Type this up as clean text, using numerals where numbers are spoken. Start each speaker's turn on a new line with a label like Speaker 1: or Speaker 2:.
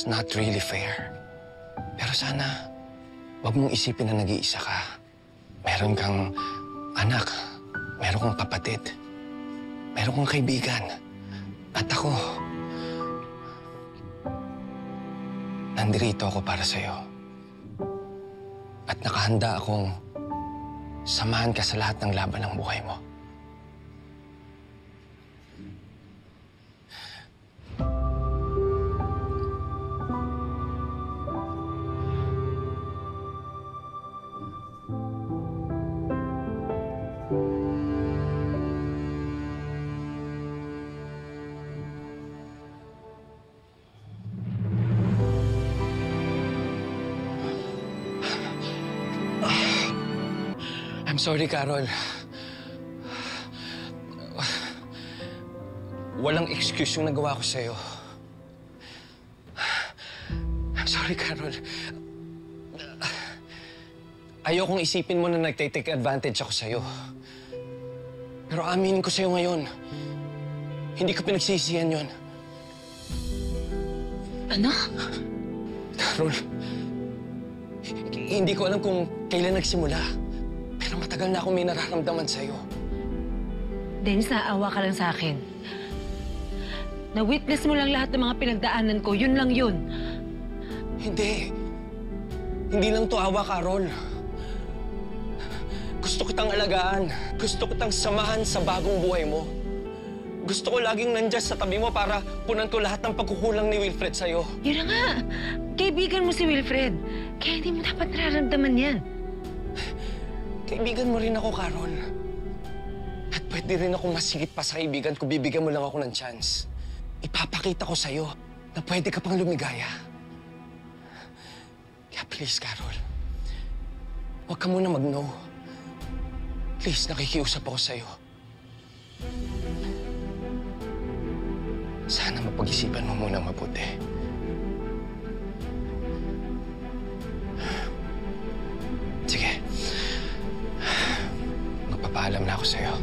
Speaker 1: It's not really fair. Pero sana, wag mong isipin na nag-iisa ka. Meron kang anak, meron kang kapatid, meron kang kaibigan. At ako, nandirito ako para sa'yo. At nakahanda akong samahan ka sa lahat ng laban ng buhay mo. I'm sorry, Carol. Walang excuse yung nagawa ko sa'yo. I'm sorry, Carol. Ayokong isipin mo na nagtitake advantage ako sa'yo. Pero aminin ko sa'yo ngayon, hindi ko pinagsisihan yun.
Speaker 2: Ano?
Speaker 1: Carol, hindi ko alam kung kailan nagsimula. Pero matagal na akong may nararamdaman sa'yo.
Speaker 2: Dennis, naawa ka lang sa akin. Na-witness mo lang lahat ng mga pinagdaanan ko. Yun lang yun.
Speaker 1: Hindi. Hindi lang to awa, Carol. Gusto kitang alagaan. Gusto kitang samahan sa bagong buhay mo. Gusto ko laging nandiyan sa tabi mo para punan ko lahat ng pagkukulang ni Wilfred sa'yo.
Speaker 2: Yun na nga. Kaibigan mo si Wilfred. Kaya hindi mo dapat nararamdaman yan.
Speaker 1: Kaibigan mo rin ako, Carol. At pwede rin ako masigit pa sa kaibigan kung bibigyan mo lang ako ng chance. Ipapakita ko sa'yo na pwede ka pang lumigaya. Kaya please, Carol, huwag ka muna mag-no. Please, nakikiusap ako sa'yo. Sana mapag-isipan mo muna mabuti. Sige. Magpapaalam na ako sa'yo.